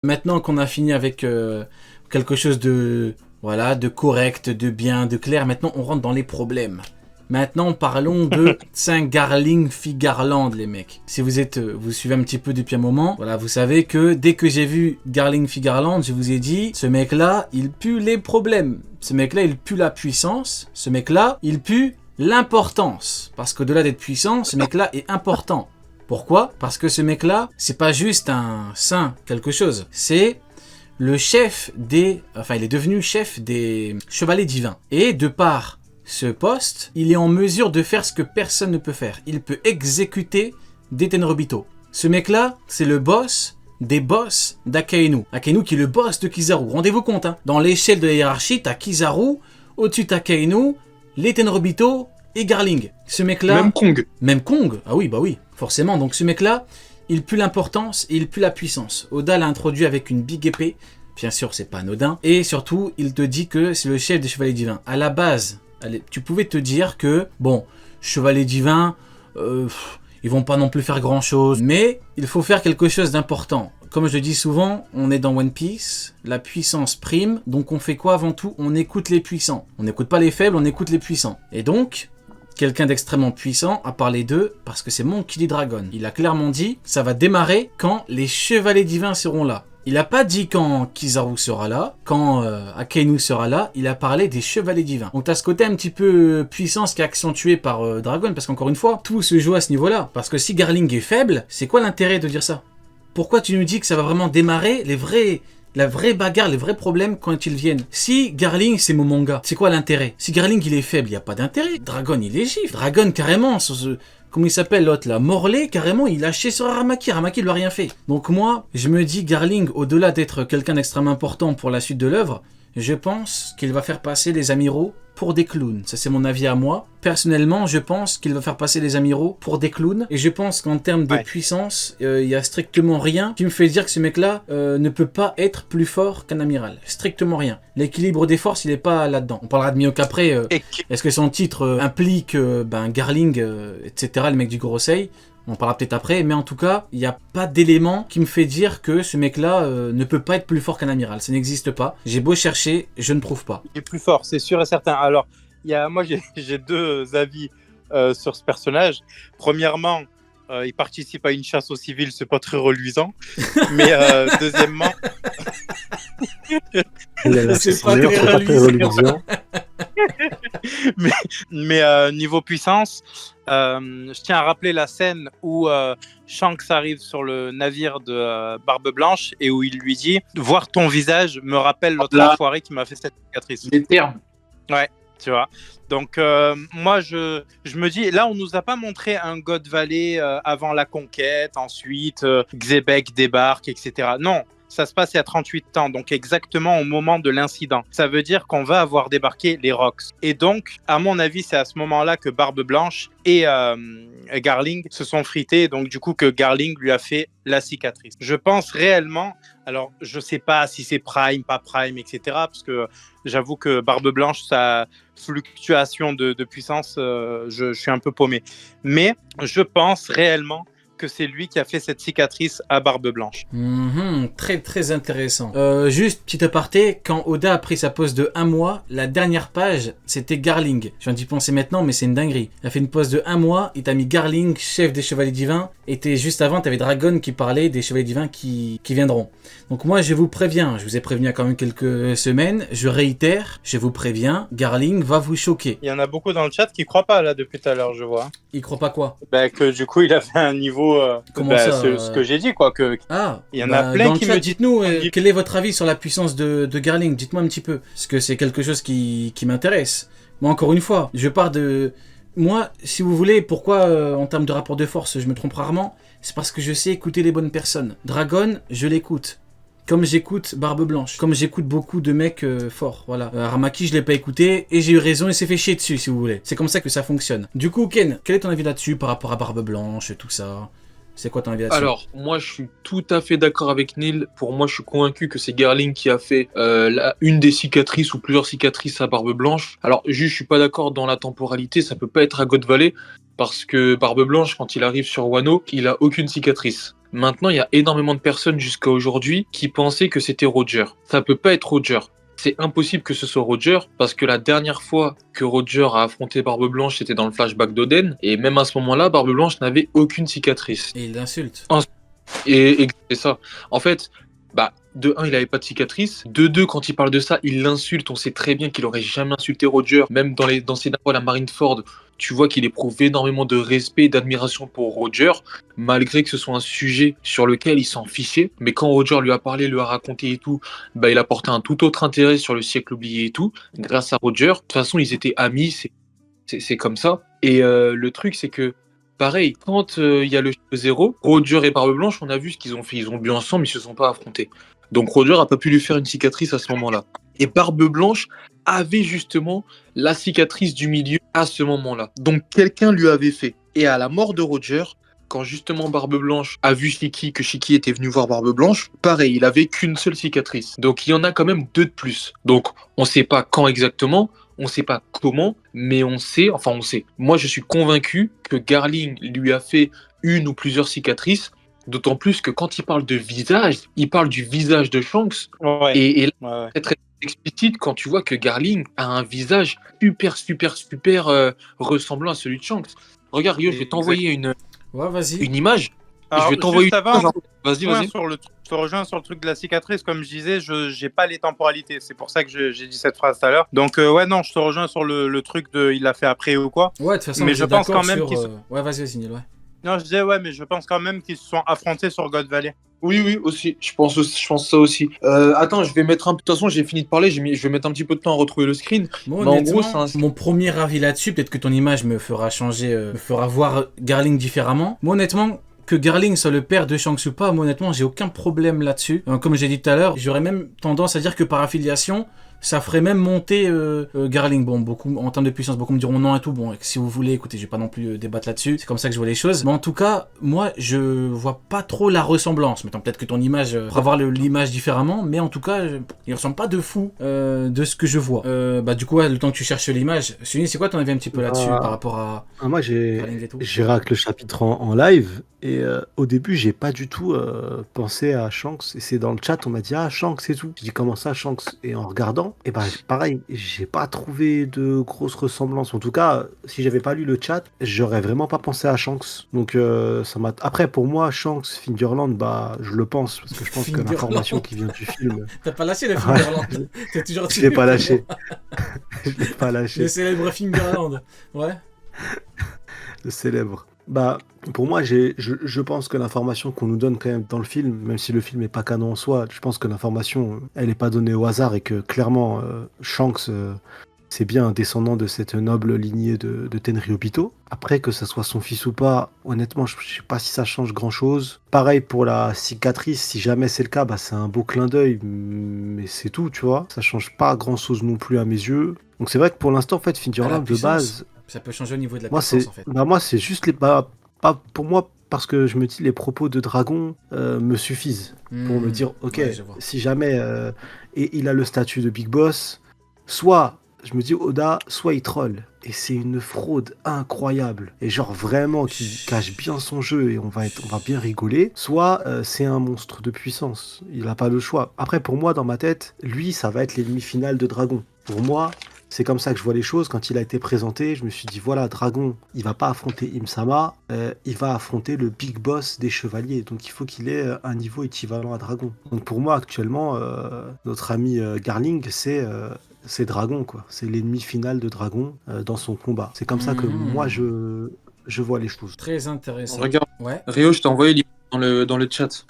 Maintenant qu'on a fini avec quelque chose de, voilà, de correct, de bien, de clair, maintenant on rentre dans les problèmes. Maintenant, parlons de Saint Garling Figarland, les mecs. Si vous suivez un petit peu depuis un moment, voilà, vous savez que dès que j'ai vu Garling Figarland, je vous ai dit, ce mec-là, il pue les problèmes. Ce mec-là, il pue la puissance. Ce mec-là, il pue l'importance. Parce qu'au-delà d'être puissant, ce mec-là est important. Pourquoi ? Parce que ce mec-là, c'est pas juste un saint quelque chose. C'est le chef des... Enfin, il est devenu chef des chevaliers divins. Et de par ce poste, il est en mesure de faire ce que personne ne peut faire. Il peut exécuter des Tenryubito. Ce mec-là, c'est le boss des boss d'Akainu. Akainu qui est le boss de Kizaru. Rendez-vous compte, hein. Dans l'échelle de la hiérarchie, t'as Kizaru, au-dessus t'as Akainu, les Tenryubito et Garling. Ce mec-là... Même Kong. Même Kong. Ah oui, bah oui, forcément. Donc ce mec-là, il pue l'importance et il pue la puissance. Oda l'a introduit avec une big épée. Bien sûr, c'est pas anodin. Et surtout, il te dit que c'est le chef des chevaliers divins. À la base... tu pouvais te dire que, bon, chevaliers divins, ils vont pas non plus faire grand chose, mais il faut faire quelque chose d'important. Comme je le dis souvent, on est dans One Piece, la puissance prime, donc on fait quoi avant tout ? On écoute les puissants. On n'écoute pas les faibles, on écoute les puissants. Et donc, quelqu'un d'extrêmement puissant a parlé d'eux parce que c'est Monkey D. Dragon. Il a clairement dit, ça va démarrer quand les chevaliers divins seront là. Il n'a pas dit quand Kizaru sera là, quand Akainu sera là, il a parlé des chevaliers divins. Donc tu as ce côté un petit peu puissance qui est accentué par Dragon, parce qu'encore une fois, tout se joue à ce niveau-là. Parce que si Garling est faible, c'est quoi l'intérêt de dire ça ? Pourquoi tu nous dis que ça va vraiment démarrer la vraie bagarre, les vrais problèmes quand ils viennent ? Si Garling c'est Momonga, c'est quoi l'intérêt ? Si Garling il est faible, il n'y a pas d'intérêt. Dragon il est gifle. Dragon carrément, comment il s'appelle l'autre là ? Morlaix, carrément, il lâchait sur Aramaki. Aramaki, il lui a rien fait. Donc moi, je me dis, Garling, au-delà d'être quelqu'un d'extrêmement important pour la suite de l'œuvre, je pense qu'il va faire passer les amiraux pour des clowns. Ça, c'est mon avis à moi. Personnellement, je pense qu'il va faire passer les amiraux pour des clowns. Et je pense qu'en termes de puissance, il y a strictement rien qui me fait dire que ce mec-là ne peut pas être plus fort qu'un amiral. Strictement rien. L'équilibre des forces, il n'est pas là-dedans. On parlera de Mihawk après. Est-ce que son titre implique Garling, etc., le mec du Gorosei ? On parlera peut-être après, mais en tout cas, il n'y a pas d'élément qui me fait dire que ce mec-là ne peut pas être plus fort qu'un amiral. Ça n'existe pas. J'ai beau chercher, je ne trouve pas. Il est plus fort, c'est sûr et certain. Alors, moi, j'ai deux avis sur ce personnage. Premièrement, il participe à une chasse aux civils, c'est pas très reluisant. Mais deuxièmement... c'est pas très reluisant. mais niveau puissance, je tiens à rappeler la scène où Shanks arrive sur le navire de Barbe Blanche et où il lui dit « Voir ton visage me rappelle l'autre enfoiré qui m'a fait cette cicatrice. » Les termes. Ouais, tu vois. Donc moi, je me dis, là, on nous a pas montré un God Valley avant la conquête, ensuite Xebec débarque, etc. Non. Ça se passe il y a 38 ans, donc exactement au moment de l'incident. Ça veut dire qu'on va avoir débarqué les Rocks. Et donc, à mon avis, c'est à ce moment-là que Barbe Blanche et Garling se sont frités, donc du coup que Garling lui a fait la cicatrice. Je pense réellement, alors je sais pas si c'est Prime, pas Prime, etc., parce que j'avoue que Barbe Blanche, sa fluctuation de puissance, je suis un peu paumé. Mais je pense réellement que c'est lui qui a fait cette cicatrice à Barbe Blanche. Très très intéressant. Juste petit aparté, quand Oda a pris sa pause de 1 mois, la dernière page c'était Garling. Je viens d'y penser maintenant, mais c'est une dinguerie. Il a fait une pause de 1 mois, il t'a mis Garling, chef des Chevaliers Divins, et juste avant t'avais Dragon qui parlait des Chevaliers Divins qui viendront. Donc moi je vous préviens, je vous ai prévenu il y a quand même quelques semaines, je réitère, je vous préviens, Garling va vous choquer. Il y en a beaucoup dans le chat qui croient pas là depuis tout à l'heure, je vois. Ils croient pas quoi ? Que du coup il a fait un niveau Comment ça, ce que j'ai dit quoi, que il y en a plein dans qui le chat, me dites-nous quel est votre avis sur la puissance de Garling, dites-moi un petit peu, parce que c'est quelque chose qui m'intéresse. Moi encore une fois, je pars de... Moi, si vous voulez, pourquoi en termes de rapport de force je me trompe rarement, c'est parce que je sais écouter les bonnes personnes. Dragon, je l'écoute. Comme j'écoute Barbe Blanche, comme j'écoute beaucoup de mecs forts, voilà. Aramaki, je l'ai pas écouté et j'ai eu raison, il s'est fait chier dessus, si vous voulez. C'est comme ça que ça fonctionne. Du coup, Ken, quel est ton avis là-dessus par rapport à Barbe Blanche et tout ça ? C'est quoi ton avis là-dessus ? Alors, moi, je suis tout à fait d'accord avec Neil. Pour moi, je suis convaincu que c'est Garling qui a fait une des cicatrices ou plusieurs cicatrices à Barbe Blanche. Alors, juste, je suis pas d'accord dans la temporalité. Ça peut pas être à God Valley parce que Barbe Blanche, quand il arrive sur Wano, il a aucune cicatrice. Maintenant, il y a énormément de personnes jusqu'à aujourd'hui qui pensaient que c'était Roger. Ça peut pas être Roger. C'est impossible que ce soit Roger parce que la dernière fois que Roger a affronté Barbe Blanche, c'était dans le flashback d'Oden. Et même à ce moment-là, Barbe Blanche n'avait aucune cicatrice. Et il l'insulte. Et c'est ça. En fait, bah, de un, il avait pas de cicatrice. De deux, quand il parle de ça, il l'insulte. On sait très bien qu'il aurait jamais insulté Roger. Même dans ses derniers à Marineford, tu vois qu'il éprouve énormément de respect et d'admiration pour Roger, malgré que ce soit un sujet sur lequel il s'en fichait. Mais quand Roger lui a parlé, lui a raconté et tout, bah, il a porté un tout autre intérêt sur le siècle oublié et tout, grâce à Roger. De toute façon, ils étaient amis, c'est comme ça. Et le truc, c'est que pareil, quand il y a le 0, Roger et Barbe Blanche, on a vu ce qu'ils ont fait. Ils ont bu ensemble, ils se sont pas affrontés. Donc Roger a pas pu lui faire une cicatrice à ce moment-là. Et Barbe Blanche avait justement la cicatrice du milieu à ce moment-là. Donc quelqu'un lui avait fait. Et à la mort de Roger, quand justement Barbe Blanche a vu Shiki, que Shiki était venu voir Barbe Blanche, pareil, il avait qu'une seule cicatrice. Donc il y en a quand même 2 de plus. Donc on sait pas quand exactement, on sait pas comment, mais on sait. Moi, je suis convaincu que Garling lui a fait une ou plusieurs cicatrices, d'autant plus que quand il parle de visage, il parle du visage de Shanks. Ouais. Et là, Ouais, ouais. c'est très explicite quand tu vois que Garling a un visage super ressemblant à celui de Shanks. Regarde, Rio, je vais t'envoyer Ouais, vas-y. une image. Alors, Je vais t'envoyer juste une avant, image. Vas-y, vas-y. je te rejoins sur le truc de la cicatrice. Comme je disais, je n'ai pas les temporalités. C'est pour ça que j'ai dit cette phrase tout à l'heure. Donc, ouais, non, je te rejoins sur le truc de il l'a fait après ou quoi. Ouais, de toute façon, Mais vous je êtes pense d'accord quand même sur, qu'ils Ouais, vas-y, Neil, ouais. Non, je disais, ouais, mais je pense quand même qu'ils se sont affrontés sur God Valley. Oui, aussi. Je pense ça aussi. Attends, je vais mettre un. De toute façon, j'ai fini de parler. Je vais mettre un petit peu de temps à retrouver le screen. Moi, Mais en honnêtement, gros, c'est un. mon premier avis là-dessus, peut-être que ton image me fera changer, me fera voir Garling différemment. Moi, honnêtement, que Garling soit le père de Shanks ou pas, moi, honnêtement, j'ai aucun problème là-dessus. Comme j'ai dit tout à l'heure, j'aurais même tendance à dire que par affiliation, ça ferait même monter Garling. Bon, beaucoup, en termes de puissance, beaucoup me diront non et tout. Bon, si vous voulez, écoutez, je vais pas non plus débattre là-dessus. C'est comme ça que je vois les choses. Mais en tout cas, moi, je vois pas trop la ressemblance. Mettons peut-être que ton image, pourra voir l'image différemment. Mais en tout cas, il ressemble pas de fou de ce que je vois. Bah, du coup, ouais, le temps que tu cherches l'image, Sunny, c'est quoi ton avis un petit peu là-dessus par rapport à Moi, Garling et tout? j'ai rack le chapitre en live et au début, j'ai pas du tout pensé à Shanks. Et c'est dans le chat, on m'a dit ah Shanks c'est tout. J'ai dit comment ça Shanks? Et en regardant, et ben pareil, j'ai pas trouvé de grosses ressemblances. En tout cas, si j'avais pas lu le chat, j'aurais vraiment pas pensé à Shanks. Donc ça m'a. Après pour moi, Shanks Fingerland, bah je le pense parce que je pense que Fingerland. l'information qui vient du film, T'as pas lâché le Ouais. Fingerland. T'es toujours je l'ai pas lâché. Je l'ai pas lâché. Le célèbre Fingerland. Ouais. Le célèbre. Bah, pour moi, je pense que l'information qu'on nous donne quand même dans le film, même si le film n'est pas canon en soi, je pense que l'information, elle n'est pas donnée au hasard et que clairement, Shanks, c'est bien un descendant de cette noble lignée de Tenryubito. Après, que ça soit son fils ou pas, honnêtement, je sais pas si ça change grand-chose. Pareil pour la cicatrice, si jamais c'est le cas, bah, c'est un beau clin d'œil, mais c'est tout, tu vois. Ça change pas grand-chose non plus à mes yeux. Donc c'est vrai que pour l'instant, en fait, Fingerland, de puissance. base, Ça peut changer au niveau de la moi, puissance c'est en fait. bah, moi, c'est juste les. Pas pour moi, parce que je me dis les propos de Dragon me suffisent pour me dire, ok, Ouais, je vois. si jamais et il a le statut de Big Boss, soit je me dis Oda, soit il troll. Et c'est une fraude incroyable. Et genre vraiment qui cache bien son jeu et on va bien rigoler. Soit c'est un monstre de puissance. Il n'a pas le choix. Après, pour moi, dans ma tête, lui, ça va être l'ennemi final de Dragon. Pour moi, c'est comme ça que je vois les choses. Quand il a été présenté, je me suis dit, voilà, Dragon, il va pas affronter Imsama, il va affronter le big boss des chevaliers. Donc il faut qu'il ait un niveau équivalent à Dragon. Donc pour moi, actuellement, notre ami Garling, c'est Dragon, quoi. C'est l'ennemi final de Dragon dans son combat. C'est comme ça que moi, je vois les choses. Très intéressant. Regarde, Ouais. Rio, je t'ai envoyé l'image dans le chat.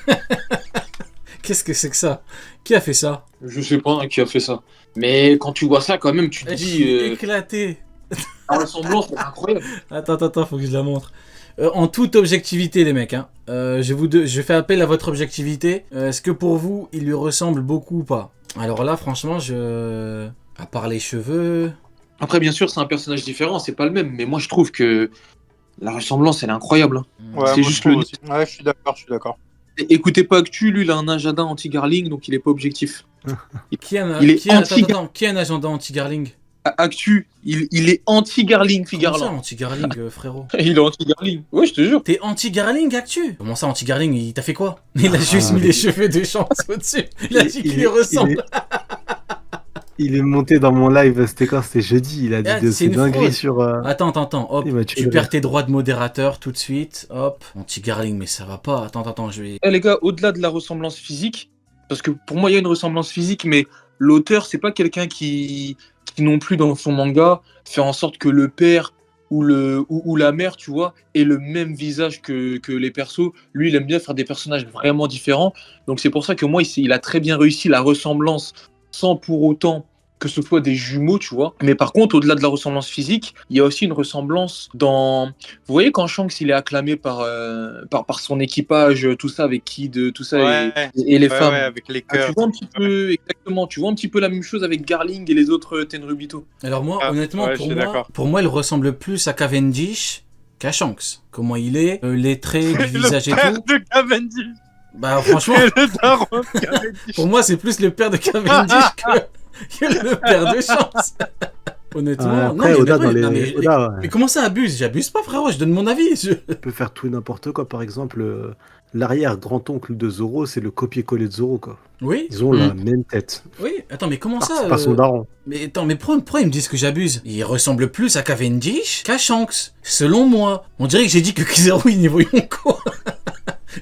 Qu'est-ce que c'est que ça? Qui a fait ça? Je sais pas qui a fait ça. Mais quand tu vois ça, quand même, tu te Je dis. suis éclaté. La ressemblance, c'est incroyable. Attends, faut que je la montre. En toute objectivité, les mecs, hein. Je fais appel à votre objectivité. Est-ce que pour vous, il lui ressemble beaucoup ou pas? Alors là, franchement, à part les cheveux... Après, bien sûr, c'est un personnage différent, c'est pas le même. Mais moi, je trouve que la ressemblance, elle est incroyable. Hein. Ouais, C'est moi, juste je trouve le- aussi. Ouais, je suis d'accord. Et écoutez pas Actu, lui, il a un agenda anti-Garling, donc il est pas objectif. Qui a un Il est agenda anti-Garling? Actu, il est anti-Garling, Comment ça, Figarlin. anti-Garling, frérot? Il est anti-Garling. Ouais, je te jure. T'es anti-Garling, Actu? Comment ça, anti-Garling? Il t'a fait quoi? Il a juste mis les cheveux de chance au-dessus. Il a dit qu'il lui ressemble. Il est monté dans mon live, c'était quand? C'était jeudi, il a dit Ah, de c'est ces une dingueries fraude. sur... Attends, hop, Il m'a tué tu de perds rire. tes droits de modérateur tout de suite, hop. Anti-Garling, mais ça va pas. Attends, je vais... Eh, les gars, au-delà de la ressemblance physique, parce que pour moi, il y a une ressemblance physique, mais l'auteur, c'est pas quelqu'un qui non plus dans son manga fait en sorte que le père ou la mère, tu vois, ait le même visage que les persos. Lui, il aime bien faire des personnages vraiment différents. Donc c'est pour ça que moi, il a très bien réussi la ressemblance sans pour autant que ce soit des jumeaux, tu vois. Mais par contre, au-delà de la ressemblance physique, il y a aussi une ressemblance dans... Vous voyez quand Shanks, il est acclamé par son équipage, tout ça, avec Kid, tout ça, Ouais, et les femmes. ouais, avec les Ah, cœurs. tu vois un petit peu, exactement, tu vois un petit peu la même chose avec Garling et les autres Tenryubito. Alors moi, Ah, honnêtement, ouais, je suis d'accord. pour moi, il ressemble plus à Cavendish qu'à Shanks. Comment il est, les traits du visage et Le père tout. de Cavendish. Bah franchement, Et le daron de Cavendish. pour moi, c'est plus le père de Cavendish que le père de Shanks. Honnêtement, Après, non, Oda, mais, dans les... non, mais, Oda, ouais, mais comment ça abuse? J'abuse pas, frérot, je donne mon avis. peut faire tout et n'importe quoi. Par exemple, l'arrière-grand-oncle de Zoro, c'est le copier-coller de Zoro, quoi. Oui, Ils ont la même tête. oui, attends, mais comment Alors que ça c'est pas son daron. Mais attends, mais pourquoi ils me disent que j'abuse? Il ressemble plus à Cavendish qu'à Shanks, selon moi. On dirait que j'ai dit que Kizaru il niveau Yonko.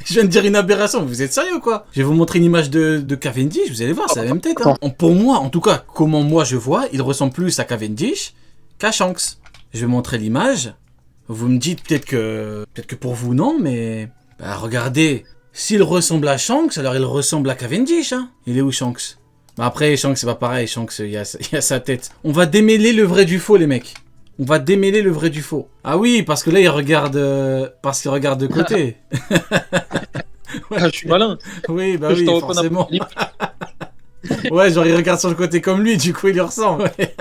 Je viens de dire une aberration, vous êtes sérieux ou quoi? Je vais vous montrer une image de Cavendish, vous allez voir, c'est la même tête. Hein. Pour moi, en tout cas, comment moi je vois, il ressemble plus à Cavendish qu'à Shanks. Je vais montrer l'image. Vous me dites peut-être que pour vous non, mais bah, regardez. S'il ressemble à Shanks, alors il ressemble à Cavendish. Hein. Il est où Shanks? Bah après, Shanks c'est pas pareil, Shanks il y a sa tête. On va démêler le vrai du faux, les mecs. On va démêler le vrai du faux. Ah oui, parce que là il regarde, parce qu'il regarde de côté. Ah, je suis malin. Oui, bah Je oui, t'en reconnais forcément. pas. Ouais, genre il regarde sur le côté comme lui, du coup il lui ressemble. Ouais.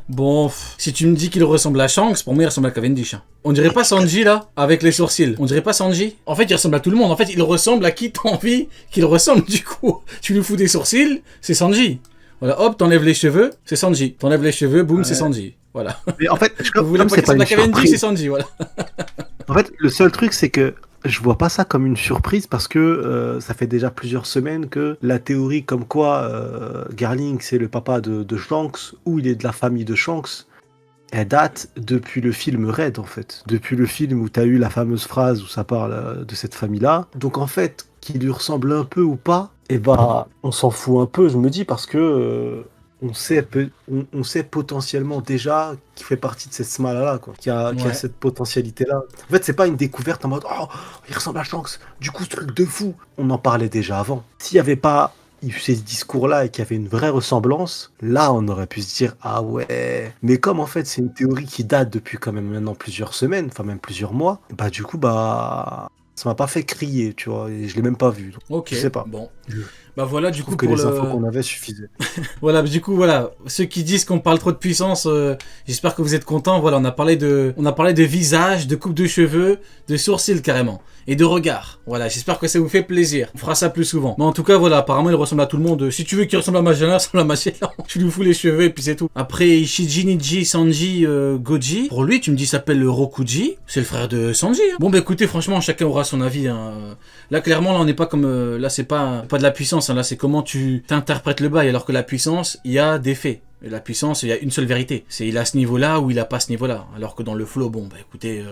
Bon, si tu me dis qu'il ressemble à Shanks, pour moi il ressemble à Cavendish. Hein. On dirait pas Sanji là, avec les sourcils. On dirait pas Sanji. En fait, il ressemble à tout le monde. En fait, il ressemble à qui t'as envie qu'il ressemble du coup. Tu lui fous des sourcils, c'est Sanji. Voilà, hop, t'enlèves les cheveux, c'est Sanji. T'enlèves les cheveux, boum, c'est Sanji. Voilà. Mais en fait, Vous voulez comme pas c'est qu'il pas ressemble une à Cavendish, c'est surprise. Sanji, voilà. En fait, le seul truc, c'est que je vois pas ça comme une surprise parce que ça fait déjà plusieurs semaines que la théorie comme quoi Garling c'est le papa de Shanks ou il est de la famille de Shanks, elle date depuis le film Red en fait. Depuis le film où tu as eu la fameuse phrase où ça parle de cette famille-là. Donc en fait, qu'il lui ressemble un peu ou pas, eh bah on s'en fout un peu, je me dis, parce que on sait potentiellement déjà qu'il fait partie de cette smala-là, quoi. Qui a Ouais. cette potentialité-là. En fait, c'est pas une découverte en mode oh, il ressemble à Shanks, du coup, ce truc de fou. On en parlait déjà avant. S'il n'y avait pas eu ces discours-là et qu'il y avait une vraie ressemblance, là, on aurait pu se dire ah ouais. Mais comme en fait, c'est une théorie qui date depuis quand même maintenant plusieurs semaines, enfin même plusieurs mois, bah du coup, bah. Ça m'a pas fait crier, tu vois, et je l'ai même pas vu. Donc, Ok, je sais pas. bon. Bah voilà, du Je coup, trouve que pour les le... infos qu'on avait suffisaient. Voilà, du coup, voilà. Ceux qui disent qu'on parle trop de puissance, j'espère que vous êtes contents. Voilà, on a parlé de visage, de coupe de cheveux, de sourcils carrément. Et de regard. Voilà, j'espère que ça vous fait plaisir. On fera ça plus souvent. Mais en tout cas, voilà, apparemment, il ressemble à tout le monde. Si tu veux qu'il ressemble à Magellan, il ressemble à Magellan. Tu lui fous les cheveux et puis c'est tout. Après, Ishiji, Niji, Sanji, Goji. Pour lui, tu me dis, il s'appelle Rokuji. C'est le frère de Sanji. Hein. Bon, bah écoutez, franchement, chacun aura son avis. Hein. Là, clairement, là, on n'est pas comme... là, c'est pas de la puissance. Hein. Là, c'est comment tu t'interprètes le bail. Alors que la puissance, il y a des faits. Et la puissance, il y a une seule vérité. C'est il a ce niveau-là ou il a pas ce niveau-là. Alors que dans le flow, bon, bah écoutez,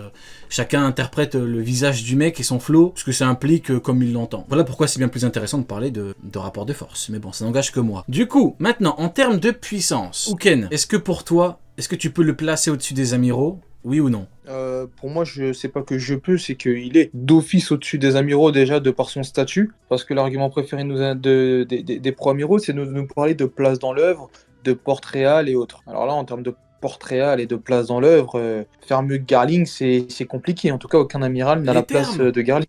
chacun interprète le visage du mec et son flow, ce que ça implique comme il l'entend. Voilà pourquoi c'est bien plus intéressant de parler de rapport de force. Mais bon, ça n'engage que moi. Du coup, maintenant, en termes de puissance, Uken, est-ce que pour toi, est-ce que tu peux le placer au-dessus des amiraux? Oui ou non? Pour moi, je sais pas que je peux, c'est qu'il est d'office au-dessus des amiraux déjà de par son statut. Parce que l'argument préféré des pro-amiraux, c'est de nous parler de place dans l'œuvre, de portrait réel et autres. Alors là, en termes de portrait réel et de place dans l'œuvre, faire mieux que Garling, c'est compliqué. En tout cas, aucun amiral n'a Les la place termes. de Garling.